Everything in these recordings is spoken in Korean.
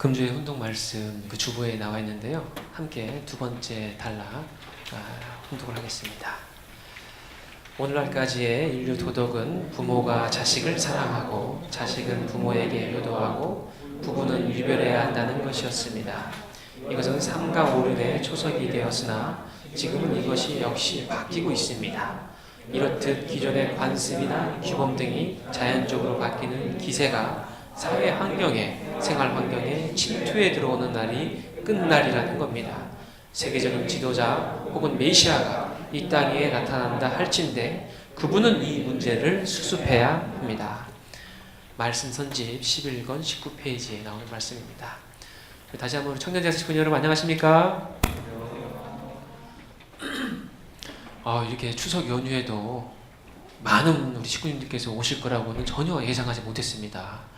금주의 훈독 말씀 그 주보에 나와 있는데요. 함께 두 번째 단락 훈독을 하겠습니다. 오늘날까지의 인류 도덕은 부모가 자식을 사랑하고 자식은 부모에게 효도하고 부부는 유별해야 한다는 것이었습니다. 이것은 삼가 오륜의 초석이 되었으나 지금은 이것이 역시 바뀌고 있습니다. 이렇듯 기존의 관습이나 규범 등이 자연적으로 바뀌는 기세가 사회 환경에, 생활 환경에 침투해 들어오는 날이 끝날이라는 겁니다. 세계적인 지도자 혹은 메시아가 이 땅 위에 나타난다 할진대 그분은 이 문제를 수습해야 합니다. 말씀 선집 11권 19페이지에 나오는 말씀입니다. 다시 한번 청년대학생 식구 여러분 안녕하십니까? 이렇게 추석 연휴에도 많은 우리 식구님들께서 오실 거라고는 전혀 예상하지 못했습니다.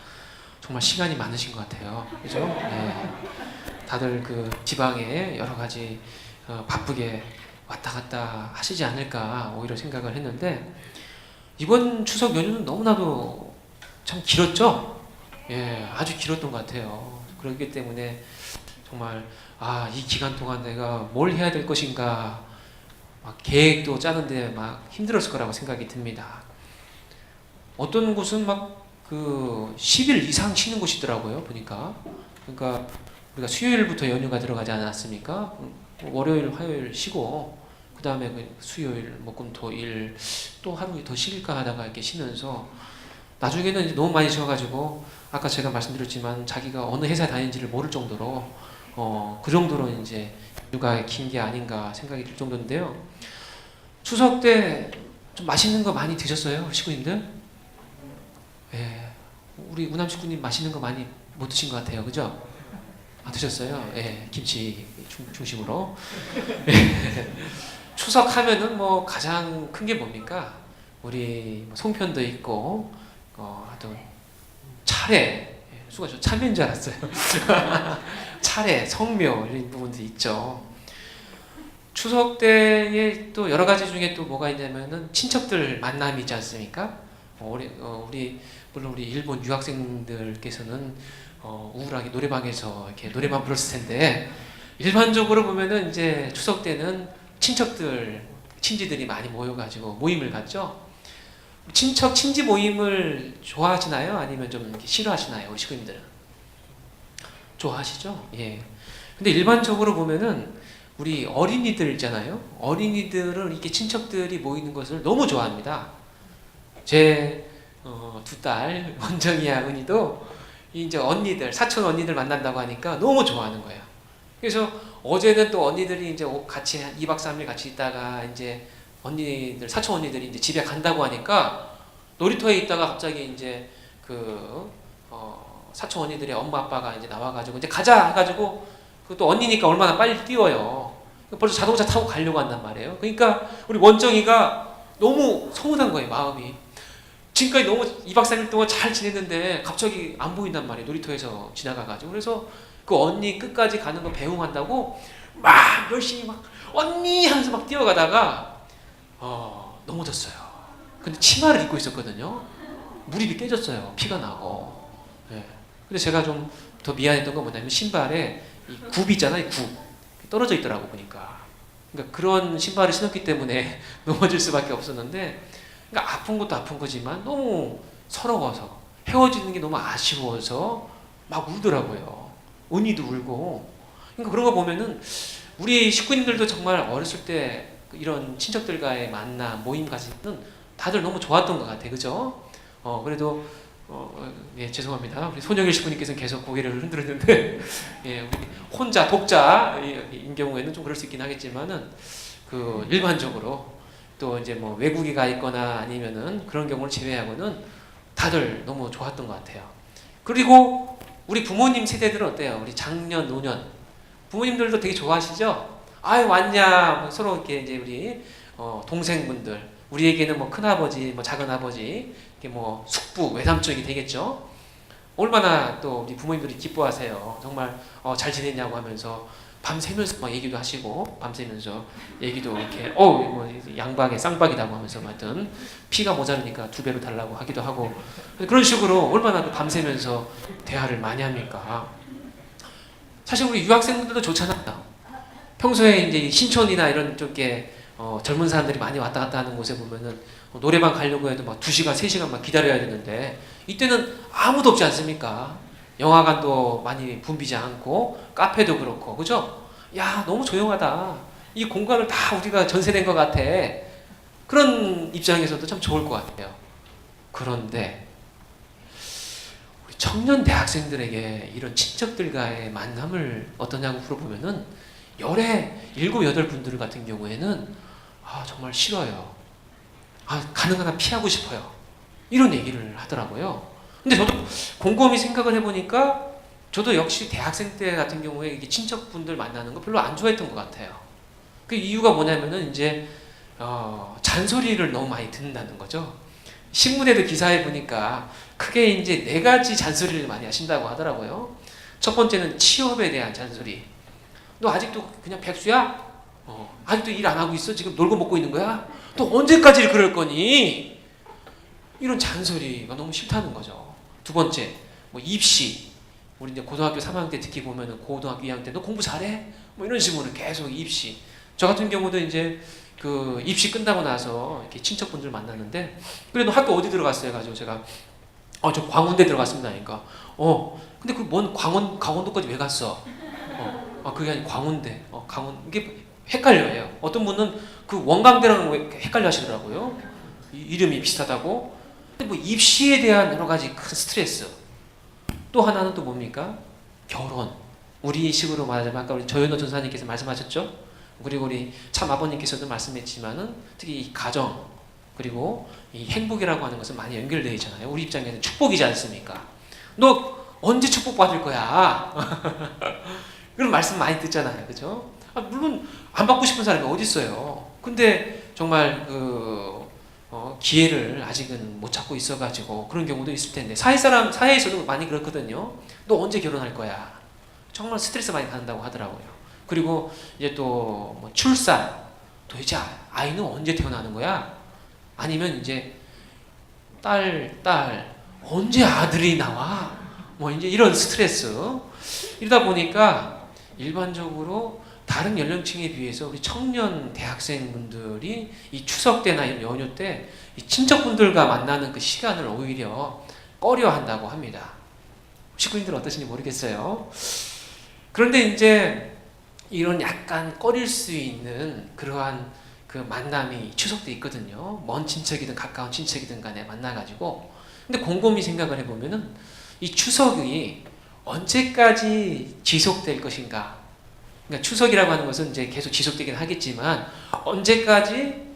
정말 시간이 많으신 것 같아요. 그죠? 네. 다들 그 지방에 여러 가지 바쁘게 왔다 갔다 하시지 않을까 오히려 생각을 했는데 이번 추석 연휴는 너무나도 참 길었죠? 예, 아주 길었던 것 같아요. 그렇기 때문에 정말 이 기간 동안 내가 뭘 해야 될 것인가 막 계획도 짜는데 막 힘들었을 거라고 생각이 듭니다. 어떤 곳은 막 그 10일 이상 쉬는 곳이 있더라고요. 보니까. 그러니까 우리가 수요일부터 연휴가 들어가지 않았습니까? 월요일, 화요일 쉬고 그 다음에 수요일, 목금토일 또 하루 더 쉴까 하다가 이렇게 쉬면서 나중에는 이제 너무 많이 쉬어가지고 아까 제가 말씀드렸지만 자기가 어느 회사 다니는지를 모를 정도로 그 정도로 이제 연휴가 긴 게 아닌가 생각이 들 정도인데요. 추석 때 좀 맛있는 거 많이 드셨어요, 식구님들? 예, 우리 우남 식구님 맛있는 거 많이 못 드신 것 같아요, 그죠? 드셨어요? 예, 김치 중심으로. 예. 추석 하면은 뭐 가장 큰 게 뭡니까? 우리 송편도 있고, 또 차례, 수가 저 참외인 줄 알았어요. 차례, 성묘 이런 부분도 있죠. 추석 때에 또 여러 가지 중에 또 뭐가 있냐면은 친척들 만남이 있지 않습니까? 우리 물론 우리 일본 유학생들께서는 우울하게 노래방에서 이렇게 노래만 불렀을 텐데 일반적으로 보면은 이제 추석 때는 친지들이 많이 모여가지고 모임을 갖죠. 친지 모임을 좋아하시나요? 아니면 좀 이렇게 싫어하시나요? 우리 식구님들은 좋아하시죠? 예. 근데 일반적으로 보면은 우리 어린이들 있잖아요. 어린이들은 이렇게 친척들이 모이는 것을 너무 좋아합니다. 제 두 딸 원정이와 은희도 이제 언니들 사촌 언니들 만난다고 하니까 너무 좋아하는 거예요. 그래서 어제는 또 언니들이 이제 같이 2박 3일 같이 있다가 이제 언니들 사촌 언니들이 이제 집에 간다고 하니까 놀이터에 있다가 갑자기 이제 사촌 언니들의 엄마 아빠가 이제 나와가지고 이제 가자 해가지고 또 언니니까 얼마나 빨리 뛰어요. 벌써 자동차 타고 가려고 한단 말이에요. 그러니까 우리 원정이가 너무 서운한 거예요, 마음이. 지금까지 너무 2박 3일 동안 잘 지냈는데 갑자기 안 보인단 말이에요. 놀이터에서 지나가가지고. 그래서 그 언니 끝까지 가는 거 배웅한다고 막 열심히 막 언니 하면서 막 뛰어가다가 넘어졌어요. 근데 치마를 입고 있었거든요. 무릎이 깨졌어요. 피가 나고. 네. 근데 제가 좀 더 미안했던 건 뭐냐면 신발에 이 굽이 있잖아요. 굽. 떨어져 있더라고 보니까. 그러니까 그런 신발을 신었기 때문에 넘어질 수밖에 없었는데 그러니까 아픈 것도 아픈 거지만 너무 서러워서 헤어지는 게 너무 아쉬워서 막 울더라고요. 은희도 울고. 그러니까 그런 거 보면은 우리 식구님들도 정말 어렸을 때 이런 친척들과의 만남, 모임 가지는 다들 너무 좋았던 것 같아요. 그죠? 그래도 예, 죄송합니다. 우리 손영일 식구님께서는 계속 고개를 흔들었는데 예, 우리 혼자 독자인 경우에는 좀 그럴 수 있긴 하겠지만은 그 일반적으로 또 이제 뭐 외국에 가 있거나 아니면은 그런 경우를 제외하고는 다들 너무 좋았던 것 같아요. 그리고 우리 부모님 세대들은 어때요? 우리 장년, 노년 부모님들도 되게 좋아하시죠? 왔냐? 뭐 서로 이렇게 이제 우리 동생분들 우리에게는 뭐 큰아버지, 뭐 작은아버지, 이렇게 뭐 숙부, 외삼촌이 되겠죠? 얼마나 또 우리 부모님들이 기뻐하세요. 정말 잘 지냈냐고 하면서 밤새면서 막 얘기도 하시고 밤새면서 얘기도 이렇게 뭐 양박에 쌍박이라고 하면서 하여튼 피가 모자르니까 2배로 달라고 하기도 하고 그런 식으로 얼마나 밤새면서 대화를 많이 합니까? 사실 우리 유학생분들도 좋잖아요. 평소에 이제 신촌이나 이런 쪽에 젊은 사람들이 많이 왔다 갔다 하는 곳에 보면은 노래방 가려고 해도 막 2시간, 3시간 막 기다려야 되는데 이때는 아무도 없지 않습니까? 영화관도 많이 붐비지 않고 카페도 그렇고 그죠? 야 너무 조용하다. 이 공간을 다 우리가 전세된 것 같아. 그런 입장에서도 참 좋을 것 같아요. 그런데 우리 청년 대학생들에게 이런 친척들과의 만남을 어떠냐고 물어보면은 열에 7, 8분들 같은 경우에는 정말 싫어요. 가능한 한 피하고 싶어요. 이런 얘기를 하더라고요. 근데 저도 곰곰이 생각을 해보니까 저도 역시 대학생 때 같은 경우에 이게 친척분들 만나는 거 별로 안 좋아했던 것 같아요. 그 이유가 뭐냐면은 이제 잔소리를 너무 많이 듣는다는 거죠. 신문에도 기사에 보니까 크게 이제 4가지 잔소리를 많이 하신다고 하더라고요. 첫 번째는 취업에 대한 잔소리. 너 아직도 그냥 백수야? 아직도 일 안 하고 있어? 지금 놀고 먹고 있는 거야? 또 언제까지 그럴 거니? 이런 잔소리가 너무 싫다는 거죠. 두 번째, 뭐 입시. 우리 이제 고등학교 3학년 때 특히 보면은 고등학교 2학년 때 너 공부 잘해? 뭐 이런 식으로 계속 입시. 저 같은 경우도 이제 그 입시 끝나고 나서 이렇게 친척분들 만났는데 그래 너 학교 어디 들어갔어요? 가지고 제가 저 광운대 들어갔습니다. 그러니까 근데 그 먼 강원도까지 왜 갔어? 그게 아니고 광운대. 이게 헷갈려요. 어떤 분은 그 원광대랑 헷갈려 하시더라고요. 이름이 비슷하다고. 근데 뭐 입시에 대한 여러 가지 큰 스트레스. 또 하나는 또 뭡니까? 결혼. 우리 식으로 말하자면 아까 우리 조현호 전사님께서 말씀하셨죠? 그리고 우리 참 아버님께서도 말씀했지만은 특히 이 가정 그리고 이 행복이라고 하는 것은 많이 연결되어 있잖아요. 우리 입장에는 축복이지 않습니까? 너 언제 축복받을 거야? 그런 말씀 많이 듣잖아요. 그죠? 물론 안 받고 싶은 사람이 어디 있어요. 근데 정말 기회를 아직은 못 찾고 있어가지고 그런 경우도 있을 텐데 사회에서도 많이 그렇거든요. 너 언제 결혼할 거야? 정말 스트레스 많이 받는다고 하더라고요. 그리고 이제 또 뭐 출산. 도대체 아이는 언제 태어나는 거야? 아니면 이제 딸 언제 아들이 나와? 뭐 이제 이런 스트레스. 이러다 보니까 일반적으로 다른 연령층에 비해서 우리 청년 대학생분들이 이 추석 때나 이 연휴 때 이 친척분들과 만나는 그 시간을 오히려 꺼려한다고 합니다. 식구님들은 어떠신지 모르겠어요. 그런데 이제 이런 약간 꺼릴 수 있는 그러한 그 만남이 추석 때 있거든요. 먼 친척이든 가까운 친척이든 간에 만나가지고. 근데 곰곰이 생각을 해보면은 이 추석이 언제까지 지속될 것인가. 그러니까 추석이라고 하는 것은 이제 계속 지속되긴 하겠지만 언제까지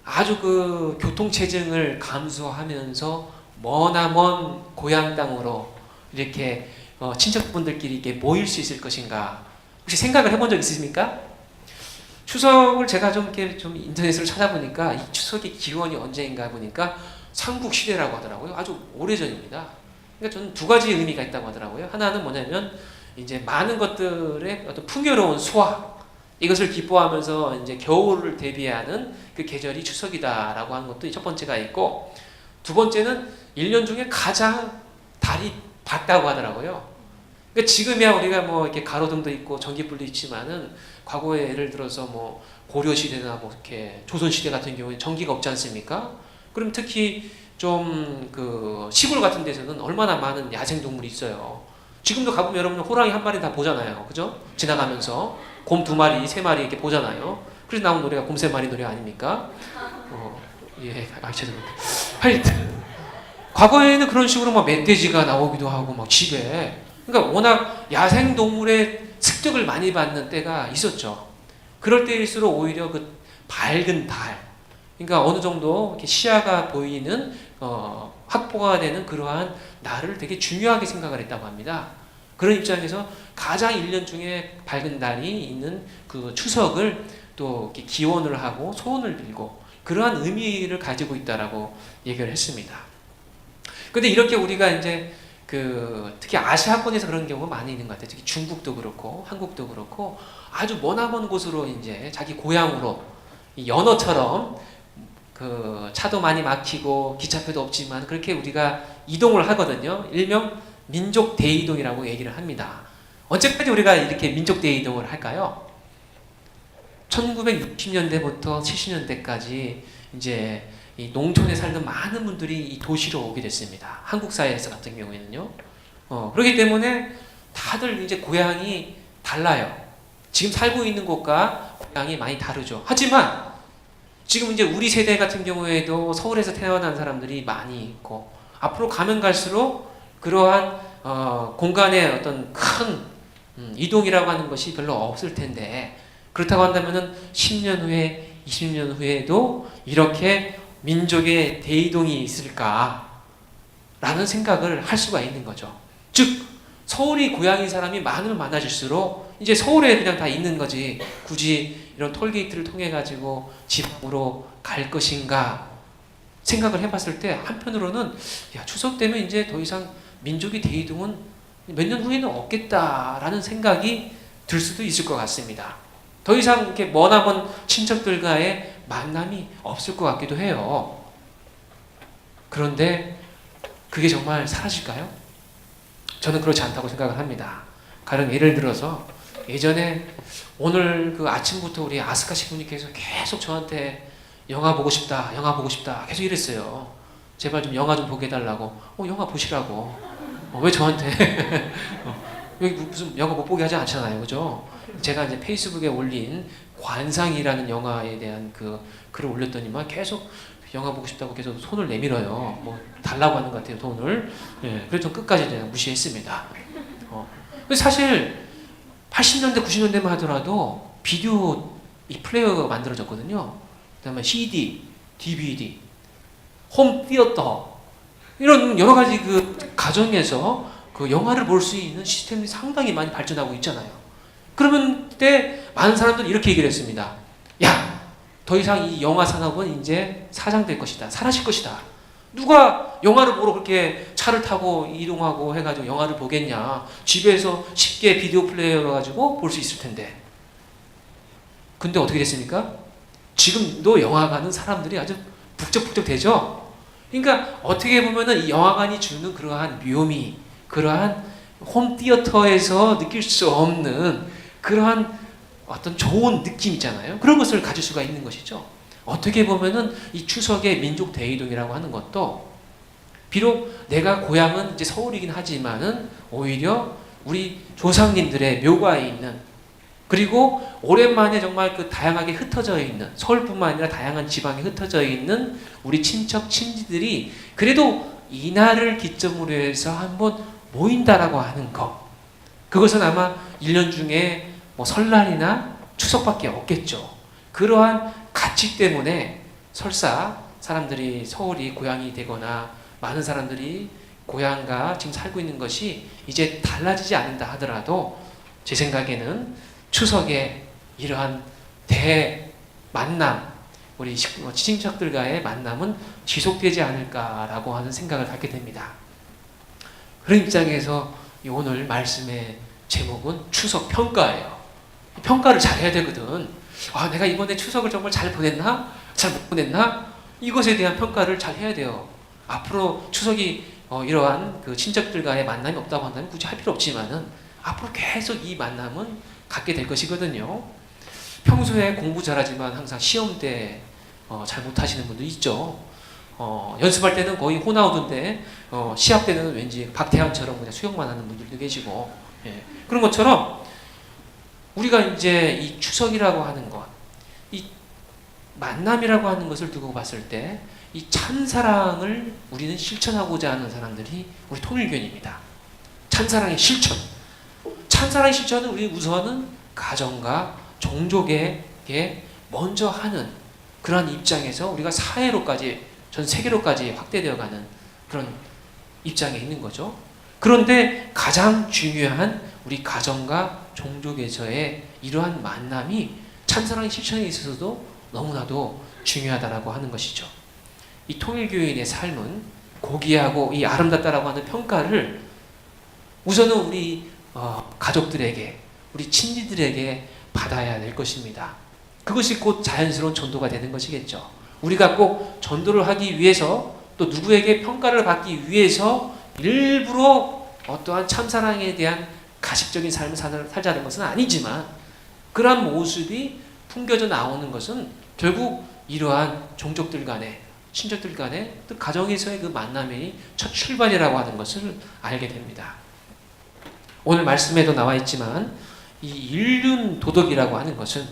아주 그 교통체증을 감수하면서 머나먼 고향 땅으로 이렇게 친척분들끼리 이렇게 모일 수 있을 것인가. 혹시 생각을 해본 적 있으십니까? 추석을 제가 좀 이렇게 좀 인터넷으로 찾아보니까 이 추석의 기원이 언제인가 보니까 삼국시대라고 하더라고요. 아주 오래전입니다. 그러니까 저는 2가지 의미가 있다고 하더라고요. 하나는 뭐냐면 이제 많은 것들의 어떤 풍요로운 수확 이것을 기뻐하면서 이제 겨울을 대비하는 그 계절이 추석이다라고 하는 것도 첫 번째가 있고 두 번째는 1년 중에 가장 달이 밝다고 하더라고요. 그러니까 지금이야 우리가 뭐 이렇게 가로등도 있고 전기불도 있지만은 과거에 예를 들어서 뭐 고려 시대나 뭐 이렇게 조선 시대 같은 경우에 전기가 없지 않습니까? 그럼 특히 좀 그 시골 같은 데서는 얼마나 많은 야생 동물이 있어요. 지금도 가보면 여러분 호랑이 한 마리 다 보잖아요. 그죠? 지나가면서 곰 2마리, 3마리 이렇게 보잖아요. 그래서 나온 노래가 곰 3마리 노래 아닙니까? 죄송합니다. 하여튼 과거에는 그런 식으로 막 멧돼지가 나오기도 하고 막 집에 그러니까 워낙 야생 동물의 습격을 많이 받는 때가 있었죠. 그럴 때일수록 오히려 그 밝은 달, 그러니까 어느 정도 이렇게 시야가 보이는 확보가 되는 그러한 날을 되게 중요하게 생각을 했다고 합니다. 그런 입장에서 가장 1년 중에 밝은 달이 있는 그 추석을 또 이렇게 기원을 하고 소원을 빌고 그러한 의미를 가지고 있다라고 얘기를 했습니다. 근데 이렇게 우리가 이제 특히 아시아권에서 그런 경우가 많이 있는 것 같아요. 특히 중국도 그렇고 한국도 그렇고 아주 머나먼 곳으로 이제 자기 고향으로 이 연어처럼 그 차도 많이 막히고 기차표도 없지만 그렇게 우리가 이동을 하거든요. 일명 민족 대이동이라고 얘기를 합니다. 언제까지 우리가 이렇게 민족 대이동을 할까요? 1960년대부터 70년대까지 이제 이 농촌에 살던 많은 분들이 이 도시로 오게 됐습니다. 한국 사회에서 같은 경우에는요. 그렇기 때문에 다들 이제 고향이 달라요. 지금 살고 있는 곳과 고향이 많이 다르죠. 하지만 지금 이제 우리 세대 같은 경우에도 서울에서 태어난 사람들이 많이 있고 앞으로 가면 갈수록 그러한 공간의 어떤 큰 이동이라고 하는 것이 별로 없을 텐데 그렇다고 한다면은 10년 후에 20년 후에도 이렇게 민족의 대이동이 있을까라는 생각을 할 수가 있는 거죠. 즉 서울이 고향인 사람이 많으면 많아질수록 이제 서울에 그냥 다 있는 거지 굳이 이런 톨게이트를 통해 가지고 지방으로 갈 것인가 생각을 해봤을 때 한편으로는 야, 추석 되면 이제 더 이상 민족의 대이동은 몇 년 후에는 없겠다라는 생각이 들 수도 있을 것 같습니다. 더 이상 이렇게 머나먼 친척들과의 만남이 없을 것 같기도 해요. 그런데 그게 정말 사라질까요? 저는 그렇지 않다고 생각을 합니다. 가령 예를 들어서 예전에 오늘 그 아침부터 우리 아스카 신부님께서 계속 저한테 영화 보고 싶다, 영화 보고 싶다 계속 이랬어요. 제발 좀 영화 좀 보게 해달라고. 영화 보시라고. 왜 저한테 여기 무슨 영화 못 보게 하지 않잖아요, 그죠? 제가 이제 페이스북에 올린 관상이라는 영화에 대한 그 글을 올렸더니만 계속 영화 보고 싶다고 계속 손을 내밀어요. 뭐 달라고 하는 것 같아요, 돈을. 예, 그래서 끝까지 그냥 무시했습니다. 사실 80년대, 90년대만 하더라도 비디오 이 플레이어가 만들어졌거든요. 그다음에 CD, DVD, 홈 티어터 이런 여러 가지 그 가정에서 그 영화를 볼 수 있는 시스템이 상당히 많이 발전하고 있잖아요. 그러면 그때 많은 사람들이 이렇게 얘기를 했습니다. 야, 더 이상 이 영화 산업은 이제 사장될 것이다. 사라질 것이다. 누가 영화를 보러 그렇게 차를 타고 이동하고 해가지고 영화를 보겠냐. 집에서 쉽게 비디오 플레이어를 가지고 볼 수 있을 텐데. 근데 어떻게 됐습니까? 지금도 영화관은 사람들이 아주 북적북적 되죠? 그러니까 어떻게 보면은 이 영화관이 주는 그러한 묘미, 그러한 홈티어터에서 느낄 수 없는 그러한 어떤 좋은 느낌 있잖아요. 그런 것을 가질 수가 있는 것이죠. 어떻게 보면은 이 추석의 민족 대이동이라고 하는 것도 비록 내가 고향은 이제 서울이긴 하지만은 오히려 우리 조상님들의 묘가에 있는 그리고 오랜만에 정말 그 다양하게 흩어져 있는 서울뿐만 아니라 다양한 지방에 흩어져 있는 우리 친척 친지들이 그래도 이날을 기점으로 해서 한번 모인다라고 하는 것. 그것은 아마 1년 중에 뭐 설날이나 추석밖에 없겠죠. 그러한 가치 때문에 설사 사람들이 서울이 고향이 되거나 많은 사람들이 고향과 지금 살고 있는 것이 이제 달라지지 않는다 하더라도 제 생각에는 추석에 이러한 대만남, 우리 친척들과의 만남은 지속되지 않을까라고 하는 생각을 갖게 됩니다. 그런 입장에서 오늘 말씀의 제목은 추석 평가예요. 평가를 잘해야 되거든. 내가 이번에 추석을 정말 잘 보냈나? 잘 못 보냈나? 이것에 대한 평가를 잘 해야 돼요. 앞으로 추석이 이러한 그 친척들과의 만남이 없다고 한다면 굳이 할 필요 없지만은 앞으로 계속 이 만남은 갖게 될 것이거든요. 평소에 공부 잘하지만 항상 시험 때 잘 못하시는 분도 있죠. 연습할 때는 거의 호나우두인데 시합 때는 왠지 박태환처럼 그냥 수영만 하는 분들도 계시고 예. 그런 것처럼 우리가 이제 이 추석이라고 하는 것, 이 만남이라고 하는 것을 두고 봤을 때 이 찬사랑을 우리는 실천하고자 하는 사람들이 우리 통일교인입니다. 찬사랑의 실천. 찬사랑의 실천은 우리 우선은 가정과 종족에게 먼저 하는 그런 입장에서 우리가 사회로까지 전 세계로까지 확대되어가는 그런 입장에 있는 거죠. 그런데 가장 중요한 우리 가정과 종족에서의 이러한 만남이 찬사랑의 실천에 있어서도 너무나도 중요하다라고 하는 것이죠. 이 통일교인의 삶은 고귀하고 이 아름답다라고 하는 평가를 우선은 우리 가족들에게 우리 친지들에게 받아야 될 것입니다. 그것이 곧 자연스러운 전도가 되는 것이겠죠. 우리가 꼭 전도를 하기 위해서 또 누구에게 평가를 받기 위해서 일부러 어떠한 참사랑에 대한 가식적인 삶을 살자는 것은 아니지만 그러한 모습이 풍겨져 나오는 것은 결국 이러한 종족들 간의 친족들 간의 또 가정에서의 그 만남의 첫 출발이라고 하는 것을 알게 됩니다. 오늘 말씀에도 나와 있지만 이 인륜 도덕이라고 하는 것은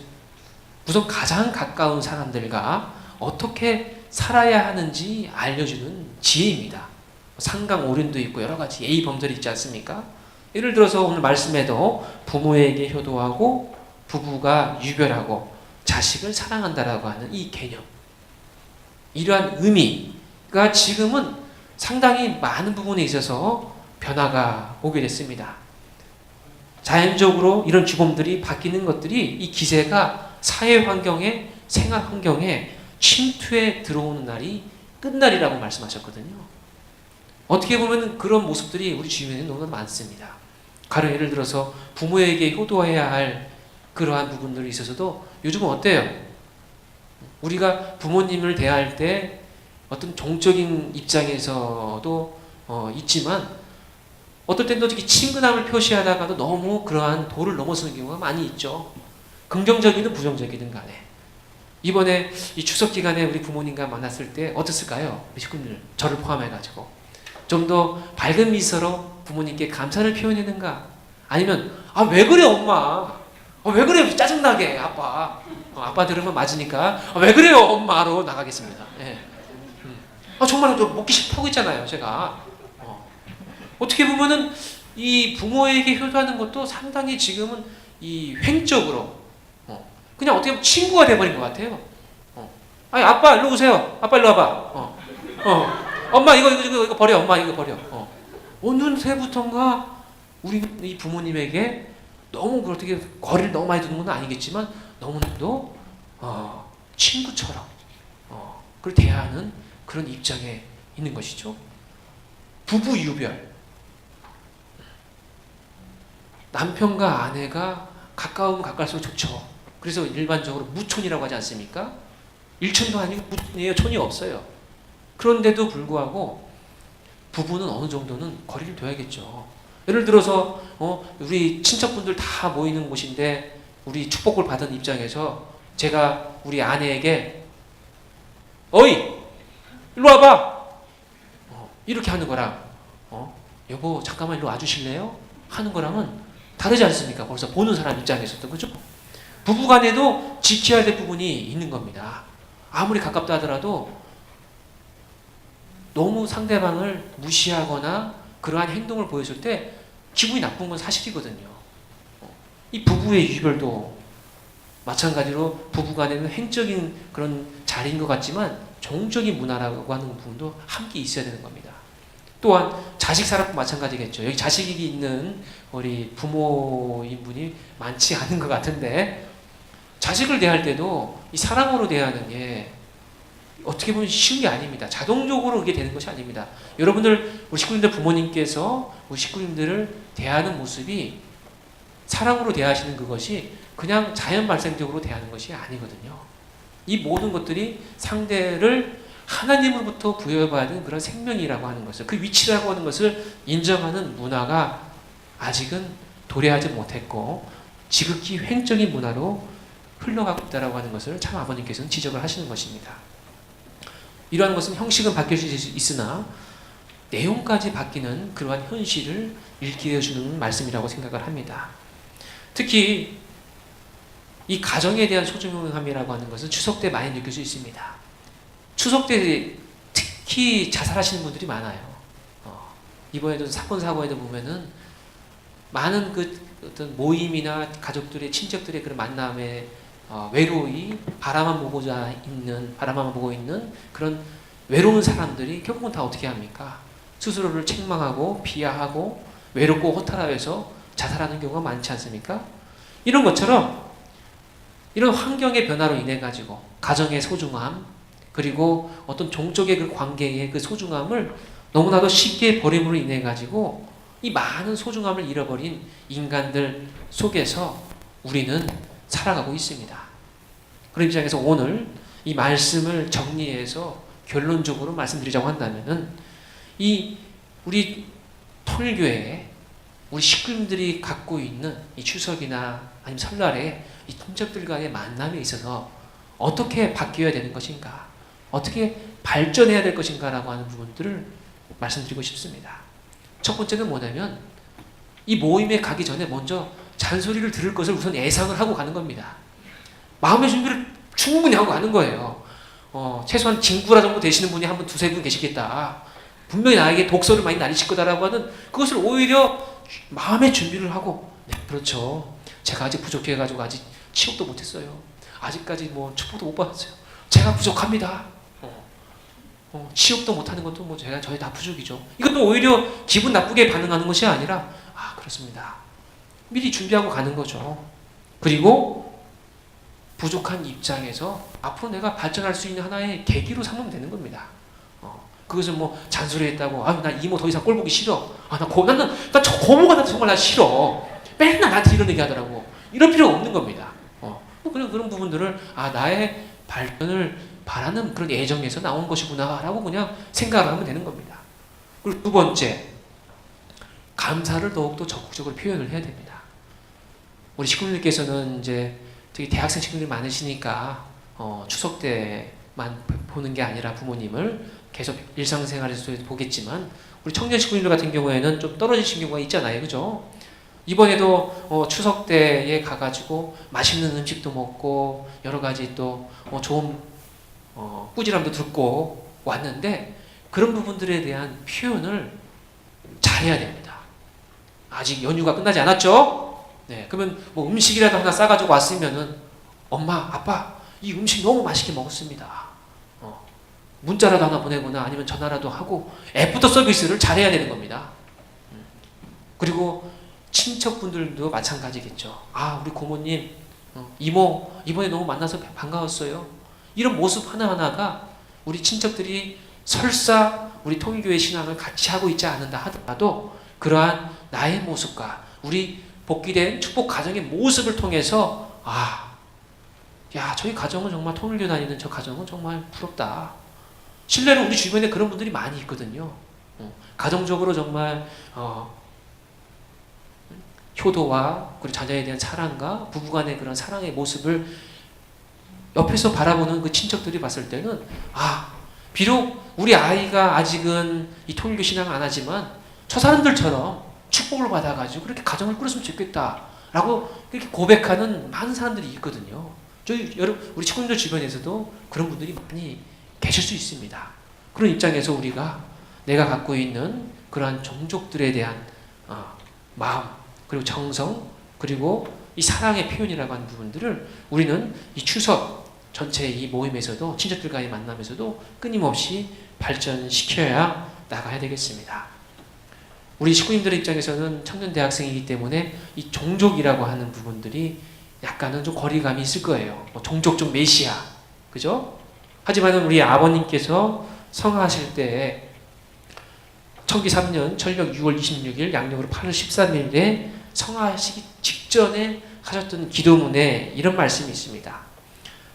우선 가장 가까운 사람들과 어떻게 살아야 하는지 알려주는 지혜입니다. 상강오륜도 있고 여러 가지 예의 범절이 있지 않습니까? 예를 들어서 오늘 말씀에도 부모에게 효도하고 부부가 유별하고 자식을 사랑한다라고 하는 이 개념, 이러한 의미가 지금은 상당히 많은 부분에 있어서 변화가 오게 됐습니다. 자연적으로 이런 규범들이 바뀌는 것들이 이 기세가 사회 환경에 생활 환경에 침투해 들어오는 날이 끝날이라고 말씀하셨거든요. 어떻게 보면 그런 모습들이 우리 주변에 너무 많습니다. 가령 예를 들어서 부모에게 효도해야 할 그러한 부분들이 있어서도 요즘은 어때요? 우리가 부모님을 대할 때 어떤 종적인 입장에서도 있지만 어떨 땐 솔직히 친근함을 표시하다가도 너무 그러한 도를 넘어서는 경우가 많이 있죠. 긍정적이든 부정적이든 간에. 이번에 이 추석 기간에 우리 부모님과 만났을 때 어땠을까요? 우리 식구들 저를 포함해가지고 좀 더 밝은 미소로 부모님께 감사를 표현했는가? 아니면 왜 그래 엄마? 왜 그래 짜증나게 아빠? 아빠 들으면 맞으니까 왜 그래요 엄마로 나가겠습니다. 예. 정말 좀 먹기 싫다고 했잖아요 제가. 어떻게 보면은 이 부모에게 효도하는 것도 상당히 지금은 이 횡적으로 그냥 어떻게 보면 친구가 돼버린 것 같아요. 아니 아빠 일로 오세요. 아빠 일로 와봐. 엄마 이거 버려. 엄마 이거 버려. 어느 새부턴가 우리 이 부모님에게 너무 그렇게 거리를 너무 많이 두는 건 아니겠지만 너무나도 친구처럼 그걸 대하는 그런 입장에 있는 것이죠. 부부 유별. 남편과 아내가 가까우면 가까울수록 좋죠. 그래서 일반적으로 무촌이라고 하지 않습니까? 일촌도 아니고 촌이 없어요. 그런데도 불구하고 부부는 어느 정도는 거리를 둬야겠죠. 예를 들어서 우리 친척분들 다 모이는 곳인데 우리 축복을 받은 입장에서 제가 우리 아내에게 어이 일로 와봐 이렇게 하는 거랑 여보 잠깐만 일로 와주실래요? 하는 거랑은 다르지 않습니까? 벌써 보는 사람 입장에서도 그죠? 부부간에도 지켜야 될 부분이 있는 겁니다. 아무리 가깝다 하더라도 너무 상대방을 무시하거나 그러한 행동을 보였을 때 기분이 나쁜 건 사실이거든요. 이 부부의 유별도 마찬가지로 부부간에는 횡적인 그런 자리인 것 같지만 종적인 문화라고 하는 부분도 함께 있어야 되는 겁니다. 또한 자식 사랑도 마찬가지겠죠. 여기 자식이 있는 우리 부모인 분이 많지 않은 것 같은데 자식을 대할 때도 이 사랑으로 대하는 게 어떻게 보면 쉬운 게 아닙니다. 자동적으로 그게 되는 것이 아닙니다. 여러분들 우리 식구님들 부모님께서 우리 식구님들을 대하는 모습이 사랑으로 대하시는 그것이 그냥 자연 발생적으로 대하는 것이 아니거든요. 이 모든 것들이 상대를 하나님으로부터 부여받은 그런 생명이라고 하는 것을, 그 위치라고 하는 것을 인정하는 문화가 아직은 도래하지 못했고 지극히 횡적인 문화로 흘러가고 있다고 하는 것을 참 아버님께서는 지적을 하시는 것입니다. 이러한 것은 형식은 바뀔 수 있으나 내용까지 바뀌는 그러한 현실을 일깨워 주는 말씀이라고 생각을 합니다. 특히 이 가정에 대한 소중함이라고 하는 것은 추석 때 많이 느낄 수 있습니다. 추석 때 특히 자살하시는 분들이 많아요. 이번에도 사건 사고에도 보면은 많은 그 어떤 모임이나 가족들의 친척들의 그런 만남에 외로이 바라만 보고 있는 그런 외로운 사람들이 결국은 다 어떻게 합니까? 스스로를 책망하고 비하하고 외롭고 허탈하여서 자살하는 경우가 많지 않습니까? 이런 것처럼 이런 환경의 변화로 인해 가지고 가정의 소중함 그리고 어떤 종족의 그 관계의 그 소중함을 너무나도 쉽게 버림으로 인해 가지고 이 많은 소중함을 잃어버린 인간들 속에서 우리는 살아가고 있습니다. 그런 입장에서 오늘 이 말씀을 정리해서 결론적으로 말씀드리자고 한다면은 이 우리 통일교회에 우리 식구님들이 갖고 있는 이 추석이나 아니면 설날에 이 친척들과의 만남에 있어서 어떻게 바뀌어야 되는 것인가, 어떻게 발전해야 될 것인가라고 하는 부분들을 말씀드리고 싶습니다. 첫 번째는 뭐냐면 이 모임에 가기 전에 먼저 잔소리를 들을 것을 우선 예상을 하고 가는 겁니다. 마음의 준비를 충분히 하고 가는 거예요. 최소한 진구라 정도 되시는 분이 한 분, 두세 분 계시겠다. 분명히 나에게 독서를 많이 날리실 거다라고 하는 그것을 오히려 마음의 준비를 하고, 네, 그렇죠. 제가 아직 부족해가지고 아직 취업도 못했어요. 아직까지 뭐 축복도 못 받았어요. 제가 부족합니다. 취업도 못하는 것도 뭐 저희 다 부족이죠. 이것도 오히려 기분 나쁘게 반응하는 것이 아니라, 아, 그렇습니다. 미리 준비하고 가는 거죠. 그리고 부족한 입장에서 앞으로 내가 발전할 수 있는 하나의 계기로 삼으면 되는 겁니다. 그것을 뭐 잔소리했다고, 아, 나 이모 더 이상 꼴 보기 싫어. 아, 나 저 고모가 나 정말 나 싫어. 맨날 나한테 이런 얘기 하더라고. 이럴 필요가 없는 겁니다. 뭐 그런 부분들을, 아, 나의 발전을 바라는 그런 애정에서 나온 것이구나라고 그냥 생각을 하면 되는 겁니다. 그리고 두 번째, 감사를 더욱더 적극적으로 표현을 해야 됩니다. 우리 식구님들께서는 이제 특히 대학생 친구들이 많으시니까 추석 때만 보는 게 아니라 부모님을 계속 일상생활에서도 보겠지만, 우리 청년 식구님들 같은 경우에는 좀 떨어지신 경우가 있잖아요, 그죠? 이번에도 추석 때에 가가지고 맛있는 음식도 먹고 여러 가지 또 좋은 꾸지람도 듣고 왔는데, 그런 부분들에 대한 표현을 잘해야 됩니다. 아직 연휴가 끝나지 않았죠? 네, 그러면 뭐 음식이라도 하나 싸가지고 왔으면은, 엄마, 아빠, 이 음식 너무 맛있게 먹었습니다. 문자라도 하나 보내거나 아니면 전화라도 하고 애프터 서비스를 잘해야 되는 겁니다. 그리고 친척분들도 마찬가지겠죠. 아, 우리 고모님, 이모, 이번에 너무 만나서 반가웠어요. 이런 모습 하나하나가 우리 친척들이 설사 우리 통일교회 신앙을 같이 하고 있지 않는다 하더라도 그러한 나의 모습과 우리 복귀된 축복 가정의 모습을 통해서, 아, 야, 저희 가정은 정말 통일교 다니는 저 가정은 정말 부럽다. 실례로 우리 주변에 그런 분들이 많이 있거든요. 가정적으로 정말 효도와 그리고 자녀에 대한 사랑과 부부간의 그런 사랑의 모습을 옆에서 바라보는 그 친척들이 봤을 때는, 아, 비록 우리 아이가 아직은 이 통일교 신앙을 안 하지만 저 사람들처럼 축복을 받아가지고 그렇게 가정을 꾸렸으면 좋겠다라고 이렇게 고백하는 많은 사람들이 있거든요. 우리 친구들 주변에서도 그런 분들이 많이 계실 수 있습니다. 그런 입장에서 우리가 내가 갖고 있는 그러한 종족들에 대한 마음, 그리고 정성, 그리고 이 사랑의 표현이라고 하는 부분들을 우리는 이 추석 전체 이 모임에서도, 친척들과의 만남에서도 끊임없이 발전시켜야 나가야 되겠습니다. 우리 식구님들의 입장에서는 청년 대학생이기 때문에 이 종족이라고 하는 부분들이 약간은 좀 거리감이 있을 거예요. 종족적 메시아, 그죠? 하지만 우리 아버님께서 성하실 때 청기 3년 철력 6월 26일 양력으로 8월 13일에 성하시기 직전에 하셨던 기도문에 이런 말씀이 있습니다.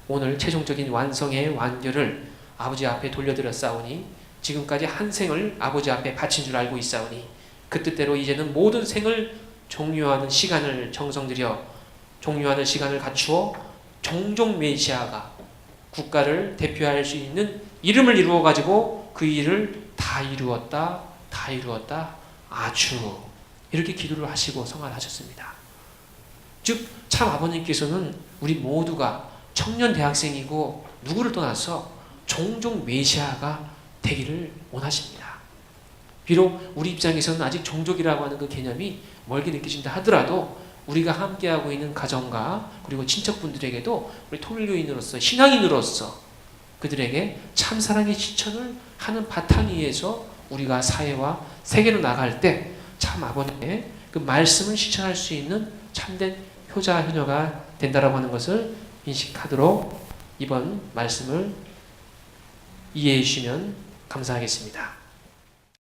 오늘 최종적인 완성의 완결을 아버지 앞에 돌려드렸사오니 지금까지 한 생을 아버지 앞에 바친 줄 알고 있사오니 그 뜻대로 이제는 모든 생을 종료하는 시간을 정성 들여 종료하는 시간을 갖추어 종족 메시아가 국가를 대표할 수 있는 이름을 이루어 가지고 그 일을 다 이루었다, 다 이루었다, 아주 이렇게 기도를 하시고 성화를 하셨습니다. 즉 참 아버님께서는 우리 모두가 청년 대학생이고 누구를 떠나서 종족 메시아가 되기를 원하십니다. 비록 우리 입장에서는 아직 종족이라고 하는 그 개념이 멀게 느껴진다 하더라도 우리가 함께하고 있는 가정과 그리고 친척분들에게도 우리 통일교인으로서, 신앙인으로서 그들에게 참사랑의 실천을 하는 바탕 위에서 우리가 사회와 세계로 나갈 때 참 아버님의 그 말씀을 실천할 수 있는 참된 효자, 효녀가 된다라고 하는 것을 인식하도록 이번 말씀을 이해해 주시면 감사하겠습니다.